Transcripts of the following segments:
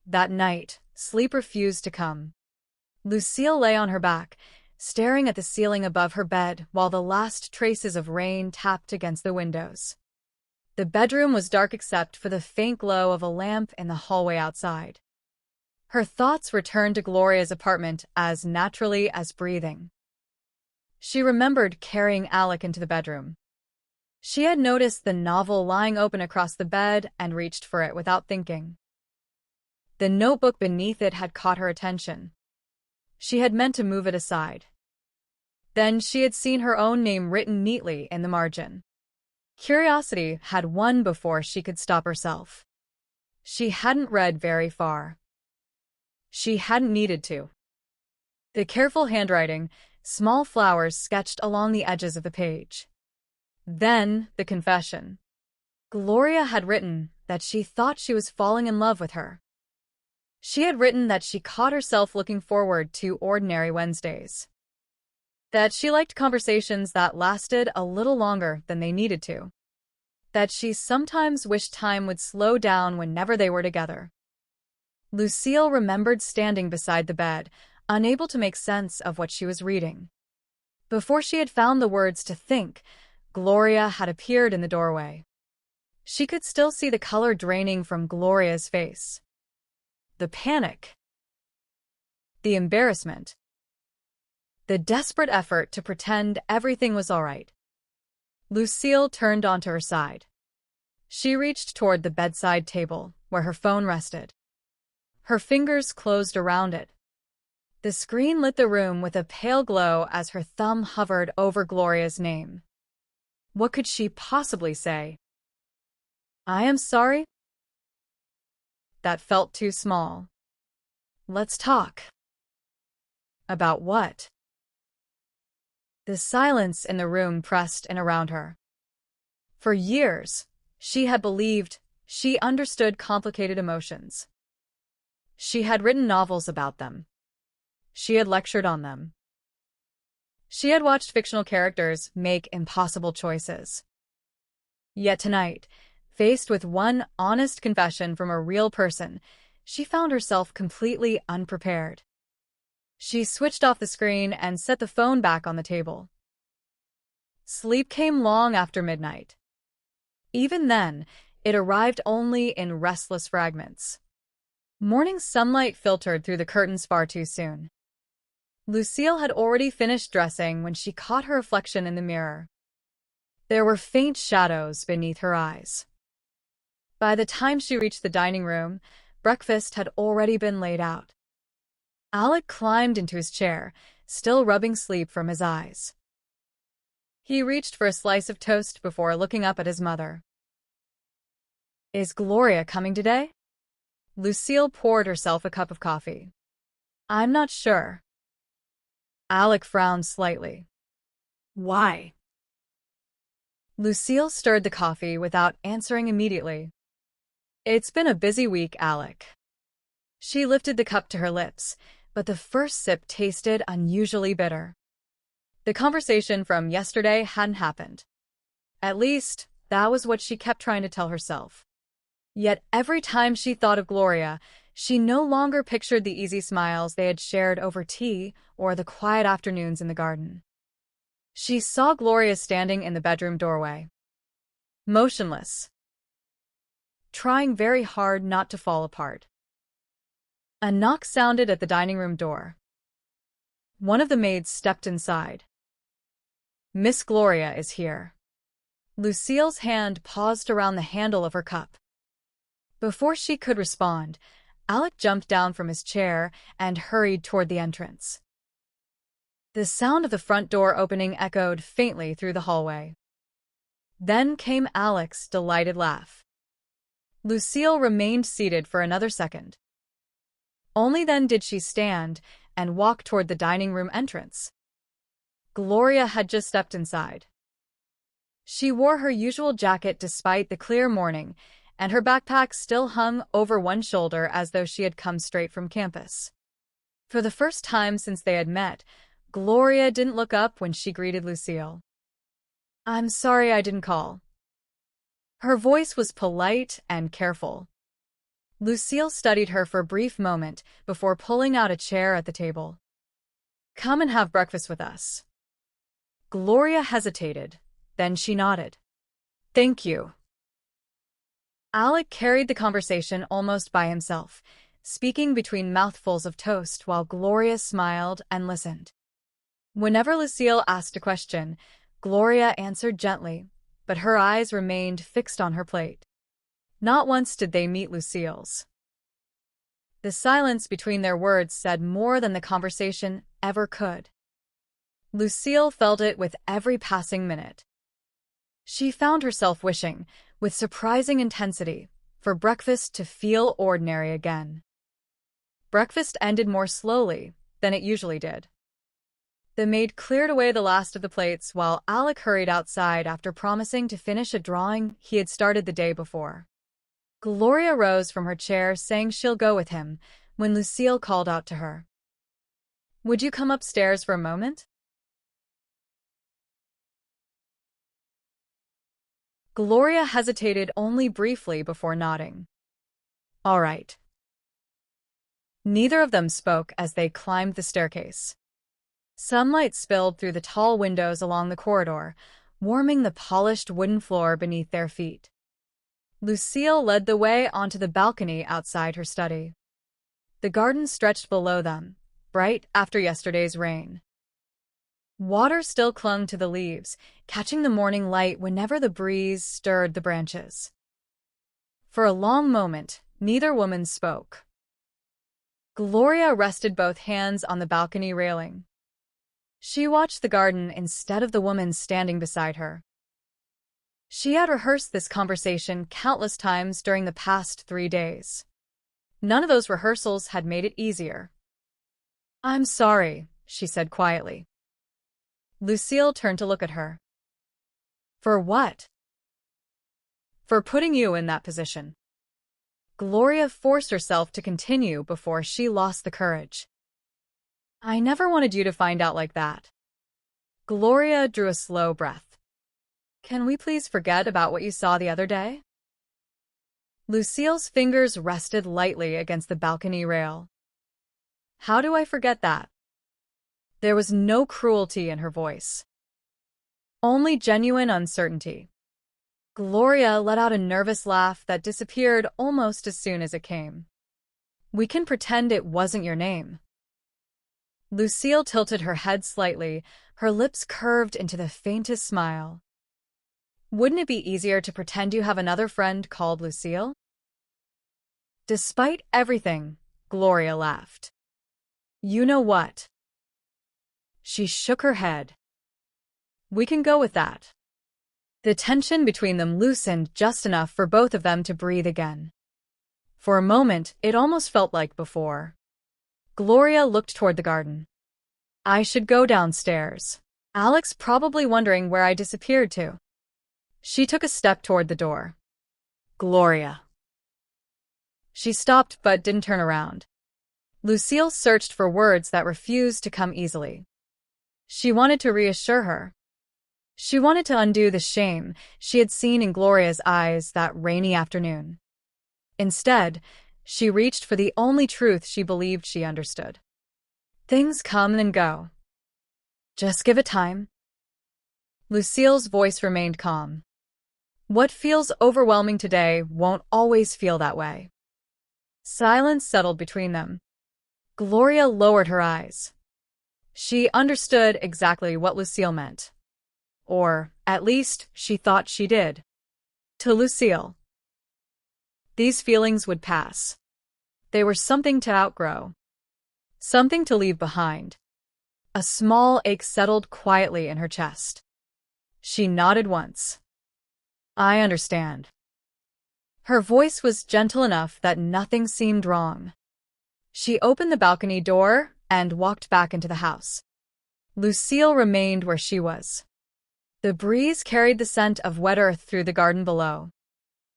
That night, sleep refused to come. Lucille lay on her back, staring at the ceiling above her bed while the last traces of rain tapped against the windows. The bedroom was dark except for the faint glow of a lamp in the hallway outside. Her thoughts returned to Gloria's apartment as naturally as breathing. She remembered carrying Alec into the bedroom. She had noticed the novel lying open across the bed and reached for it without thinking. The notebook beneath it had caught her attention. She had meant to move it aside. Then she had seen her own name written neatly in the margin. Curiosity had won before she could stop herself. She hadn't read very far. She hadn't needed to. The careful handwriting, small flowers sketched along the edges of the page. Then, the confession. Gloria had written that she thought she was falling in love with her. She had written that she caught herself looking forward to ordinary Wednesdays. That she liked conversations that lasted a little longer than they needed to. That she sometimes wished time would slow down whenever they were together. Lucille remembered standing beside the bed, unable to make sense of what she was reading. Before she had found the words to think, Gloria had appeared in the doorway. She could still see the color draining from Gloria's face. The panic. The embarrassment. The desperate effort to pretend everything was all right. Lucille turned onto her side. She reached toward the bedside table, where her phone rested. Her fingers closed around it. The screen lit the room with a pale glow as her thumb hovered over Gloria's name. What could she possibly say? I am sorry? That felt too small. Let's talk. About what? The silence in the room pressed in around her. For years, she had believed she understood complicated emotions. She had written novels about them. She had lectured on them. She had watched fictional characters make impossible choices. Yet tonight, faced with one honest confession from a real person, she found herself completely unprepared. She switched off the screen and set the phone back on the table. Sleep came long after midnight. Even then, it arrived only in restless fragments. Morning sunlight filtered through the curtains far too soon. Lucille had already finished dressing when she caught her reflection in the mirror. There were faint shadows beneath her eyes. By the time she reached the dining room, breakfast had already been laid out. Alec climbed into his chair, still rubbing sleep from his eyes. He reached for a slice of toast before looking up at his mother. Is Gloria coming today? Lucille poured herself a cup of coffee. I'm not sure. Alec frowned slightly. Why? Lucille stirred the coffee without answering immediately. It's been a busy week, Alec. She lifted the cup to her lips, but the first sip tasted unusually bitter. The conversation from yesterday hadn't happened. At least, that was what she kept trying to tell herself. Yet every time she thought of Gloria, she no longer pictured the easy smiles they had shared over tea or the quiet afternoons in the garden. She saw Gloria standing in the bedroom doorway. Motionless. Trying very hard not to fall apart. A knock sounded at the dining room door. One of the maids stepped inside. Miss Gloria is here. Lucille's hand paused around the handle of her cup. Before she could respond, Alec jumped down from his chair and hurried toward the entrance. The sound of the front door opening echoed faintly through the hallway. Then came Alec's delighted laugh. Lucille remained seated for another second. Only then did she stand and walk toward the dining room entrance. Gloria had just stepped inside. She wore her usual jacket despite the clear morning, and her backpack still hung over one shoulder as though she had come straight from campus. For the first time since they had met, Gloria didn't look up when she greeted Lucille. I'm sorry I didn't call. Her voice was polite and careful. Lucille studied her for a brief moment before pulling out a chair at the table. "Come and have breakfast with us." Gloria hesitated, then she nodded. "Thank you." Alec carried the conversation almost by himself, speaking between mouthfuls of toast while Gloria smiled and listened. Whenever Lucille asked a question, Gloria answered gently, but her eyes remained fixed on her plate. Not once did they meet Lucille's. The silence between their words said more than the conversation ever could. Lucille felt it with every passing minute. She found herself wishing, with surprising intensity, for breakfast to feel ordinary again. Breakfast ended more slowly than it usually did. The maid cleared away the last of the plates while Alec hurried outside after promising to finish a drawing he had started the day before. Gloria rose from her chair saying she'll go with him when Lucille called out to her. "Would you come upstairs for a moment?" Gloria hesitated only briefly before nodding. "All right." Neither of them spoke as they climbed the staircase. Sunlight spilled through the tall windows along the corridor, warming the polished wooden floor beneath their feet. Lucille led the way onto the balcony outside her study. The garden stretched below them, bright after yesterday's rain. Water still clung to the leaves, catching the morning light whenever the breeze stirred the branches. For a long moment, neither woman spoke. Gloria rested both hands on the balcony railing. She watched the garden instead of the woman standing beside her. She had rehearsed this conversation countless times during the past 3 days. None of those rehearsals had made it easier. "I'm sorry," she said quietly. Lucille turned to look at her. "For what?" "For putting you in that position." Gloria forced herself to continue before she lost the courage. "I never wanted you to find out like that." Gloria drew a slow breath. "Can we please forget about what you saw the other day?" Lucille's fingers rested lightly against the balcony rail. "How do I forget that?" There was no cruelty in her voice. Only genuine uncertainty. Gloria let out a nervous laugh that disappeared almost as soon as it came. "We can pretend it wasn't your name." Lucille tilted her head slightly, her lips curved into the faintest smile. "Wouldn't it be easier to pretend you have another friend called Lucille?" Despite everything, Gloria laughed. "You know what?" She shook her head. "We can go with that." The tension between them loosened just enough for both of them to breathe again. For a moment, it almost felt like before. Gloria looked toward the garden. "I should go downstairs. Alec's probably wondering where I disappeared to." She took a step toward the door. "Gloria." She stopped but didn't turn around. Lucille searched for words that refused to come easily. She wanted to reassure her. She wanted to undo the shame she had seen in Gloria's eyes that rainy afternoon. Instead, she reached for the only truth she believed she understood. Things come and go. Just give it time. Lucille's voice remained calm. What feels overwhelming today won't always feel that way. Silence settled between them. Gloria lowered her eyes. She understood exactly what Lucille meant. Or, at least, she thought she did. To Lucille, these feelings would pass. They were something to outgrow. Something to leave behind. A small ache settled quietly in her chest. She nodded once. "I understand." Her voice was gentle enough that nothing seemed wrong. She opened the balcony door and walked back into the house. Lucille remained where she was. The breeze carried the scent of wet earth through the garden below.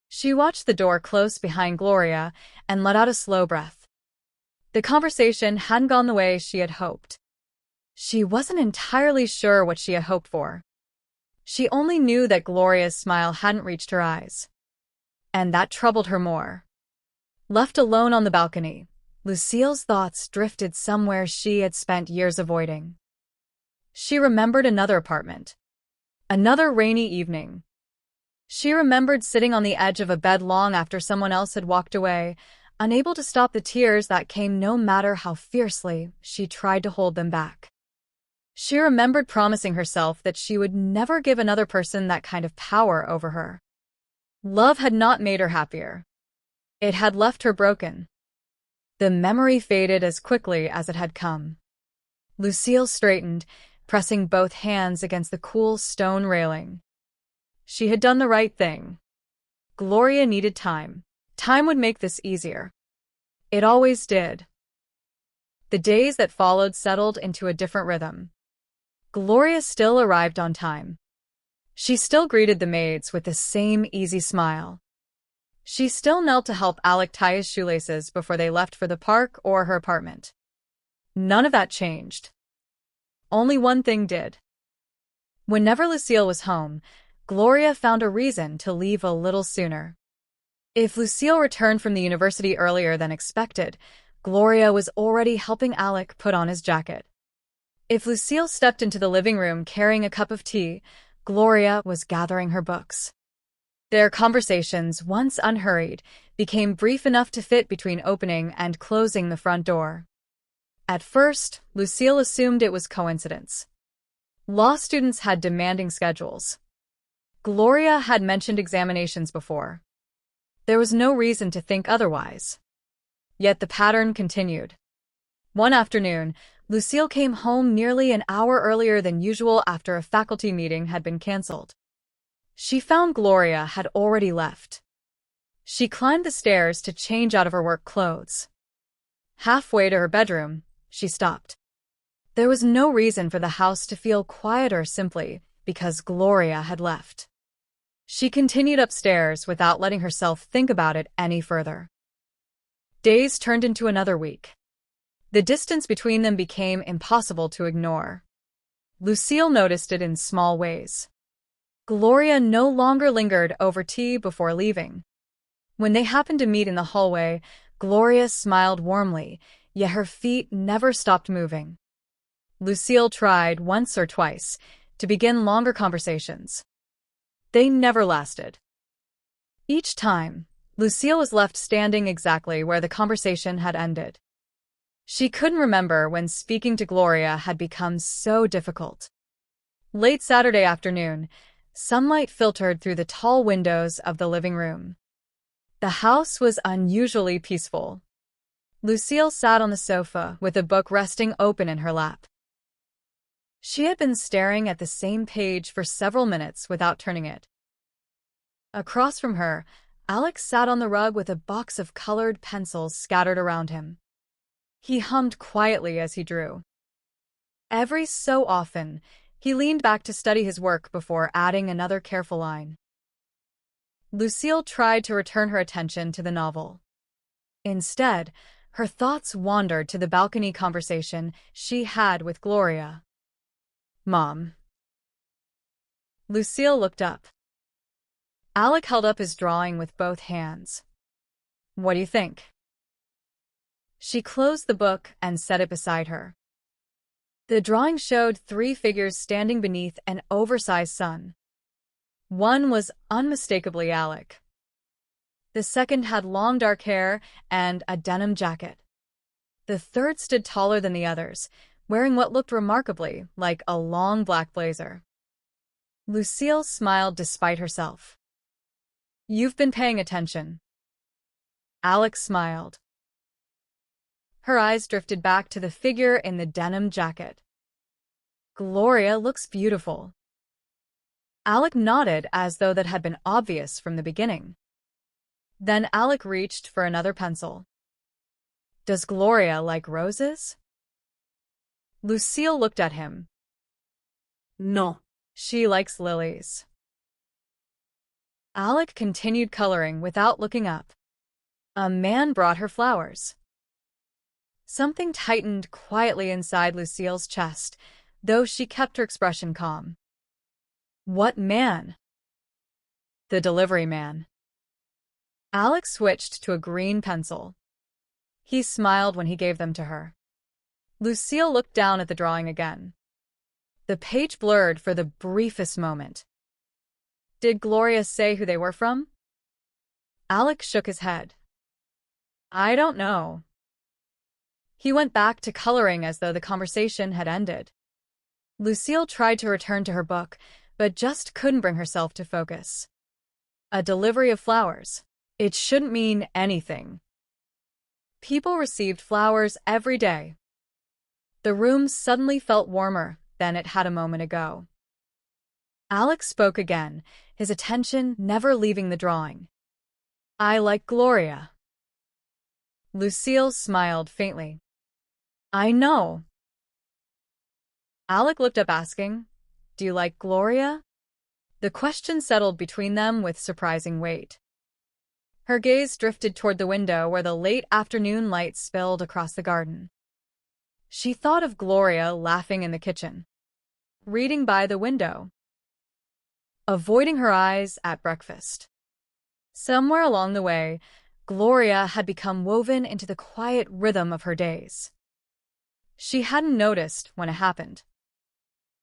She watched the door close behind Gloria and let out a slow breath. The conversation hadn't gone the way she had hoped. She wasn't entirely sure what she had hoped for. She only knew that Gloria's smile hadn't reached her eyes. And that troubled her more. Left alone on the balcony, Lucille's thoughts drifted somewhere she had spent years avoiding. She remembered another apartment. Another rainy evening. She remembered sitting on the edge of a bed long after someone else had walked away, unable to stop the tears that came no matter how fiercely she tried to hold them back. She remembered promising herself that she would never give another person that kind of power over her. Love had not made her happier. It had left her broken. The memory faded as quickly as it had come. Lucille straightened, pressing both hands against the cool stone railing. She had done the right thing. Gloria needed time. Time would make this easier. It always did. The days that followed settled into a different rhythm. Gloria still arrived on time. She still greeted the maids with the same easy smile. She still knelt to help Alec tie his shoelaces before they left for the park or her apartment. None of that changed. Only one thing did. Whenever Lucille was home, Gloria found a reason to leave a little sooner. If Lucille returned from the university earlier than expected, Gloria was already helping Alec put on his jacket. If Lucille stepped into the living room carrying a cup of tea, Gloria was gathering her books. Their conversations, once unhurried, became brief enough to fit between opening and closing the front door. At first, Lucille assumed it was coincidence. Law students had demanding schedules. Gloria had mentioned examinations before. There was no reason to think otherwise. Yet the pattern continued. One afternoon, Lucille came home nearly an hour earlier than usual after a faculty meeting had been canceled. She found Gloria had already left. She climbed the stairs to change out of her work clothes. Halfway to her bedroom, she stopped. There was no reason for the house to feel quieter simply because Gloria had left. She continued upstairs without letting herself think about it any further. Days turned into another week. The distance between them became impossible to ignore. Lucille noticed it in small ways. Gloria no longer lingered over tea before leaving. When they happened to meet in the hallway, Gloria smiled warmly, yet her feet never stopped moving. Lucille tried once or twice to begin longer conversations. They never lasted. Each time, Lucille was left standing exactly where the conversation had ended. She couldn't remember when speaking to Gloria had become so difficult. Late Saturday afternoon, sunlight filtered through the tall windows of the living room. The house was unusually peaceful. Lucille sat on the sofa with a book resting open in her lap. She had been staring at the same page for several minutes without turning it. Across from her, Alex sat on the rug with a box of colored pencils scattered around him. He hummed quietly as he drew. Every so often, he leaned back to study his work before adding another careful line. Lucille tried to return her attention to the novel. Instead, her thoughts wandered to the balcony conversation she had with Gloria. "Mom." Lucille looked up. Alec held up his drawing with both hands. "What do you think?" She closed the book and set it beside her. The drawing showed 3 figures standing beneath an oversized sun. One was unmistakably Alec. The second had long dark hair and a denim jacket. The third stood taller than the others, wearing what looked remarkably like a long black blazer. Lucille smiled despite herself. "You've been paying attention." Alex smiled. Her eyes drifted back to the figure in the denim jacket. "Gloria looks beautiful." Alec nodded as though that had been obvious from the beginning. Then Alec reached for another pencil. "Does Gloria like roses?" Lucille looked at him. No. "She likes lilies." Alec continued coloring without looking up. A man brought her flowers. Something tightened quietly inside Lucille's chest, though she kept her expression calm. "What man?" "The delivery man." Alex switched to a green pencil. He smiled when he gave them to her. Lucille looked down at the drawing again. The page blurred for the briefest moment. Did Gloria say who they were from? Alex shook his head. I don't know. He went back to coloring as though the conversation had ended. Lucille tried to return to her book, but just couldn't bring herself to focus. A delivery of flowers. It shouldn't mean anything. People received flowers every day. The room suddenly felt warmer than it had a moment ago. Alex spoke again, his attention never leaving the drawing. I like Gloria. Lucille smiled faintly. I know. Alec looked up asking, Do you like Gloria? The question settled between them with surprising weight. Her gaze drifted toward the window where the late afternoon light spilled across the garden. She thought of Gloria laughing in the kitchen, reading by the window, avoiding her eyes at breakfast. Somewhere along the way, Gloria had become woven into the quiet rhythm of her days. She hadn't noticed when it happened.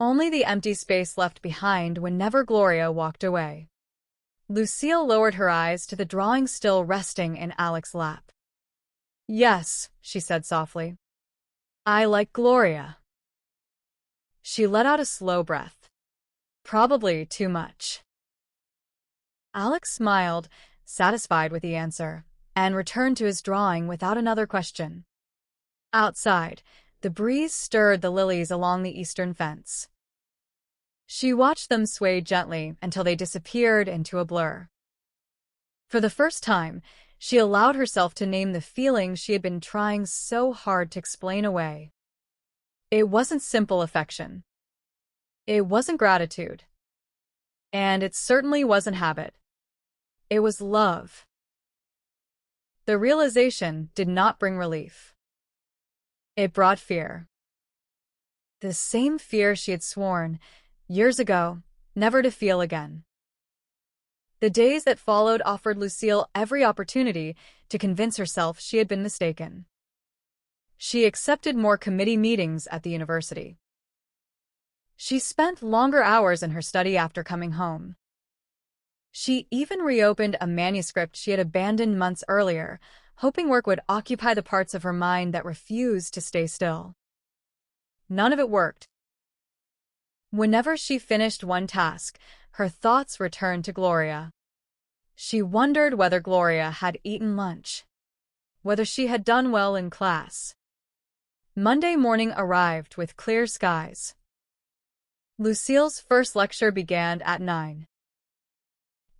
Only the empty space left behind whenever Gloria walked away. Lucille lowered her eyes to the drawing still resting in Alec's lap. Yes, she said softly. I like Gloria. She let out a slow breath. Probably too much. Alex smiled, satisfied with the answer, and returned to his drawing without another question. Outside, the breeze stirred the lilies along the eastern fence. She watched them sway gently until they disappeared into a blur. For the first time, she allowed herself to name the feeling she had been trying so hard to explain away. It wasn't simple affection. It wasn't gratitude. And it certainly wasn't habit. It was love. The realization did not bring relief. It brought fear. The same fear she had sworn, years ago, never to feel again. The days that followed offered Lucille every opportunity to convince herself she had been mistaken. She accepted more committee meetings at the university. She spent longer hours in her study after coming home. She even reopened a manuscript she had abandoned months earlier, hoping work would occupy the parts of her mind that refused to stay still. None of it worked. Whenever she finished one task, her thoughts returned to Gloria. She wondered whether Gloria had eaten lunch, whether she had done well in class. Monday morning arrived with clear skies. Lucille's first lecture began at 9.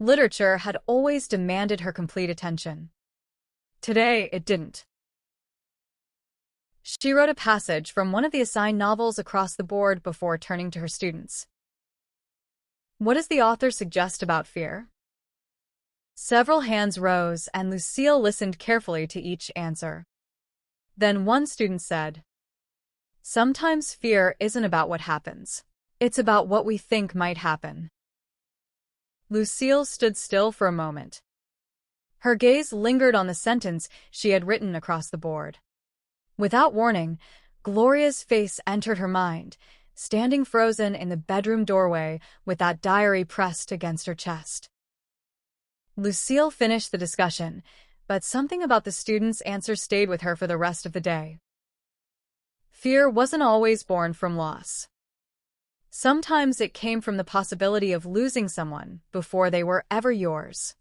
Literature had always demanded her complete attention. Today, it didn't. She wrote a passage from one of the assigned novels across the board before turning to her students. What does the author suggest about fear? Several hands rose, and Lucille listened carefully to each answer. Then one student said, Sometimes fear isn't about what happens. It's about what we think might happen. Lucille stood still for a moment. Her gaze lingered on the sentence she had written across the board. Without warning, Gloria's face entered her mind, standing frozen in the bedroom doorway with that diary pressed against her chest. Lucille finished the discussion, but something about the student's answer stayed with her for the rest of the day. Fear wasn't always born from loss. Sometimes it came from the possibility of losing someone before they were ever yours.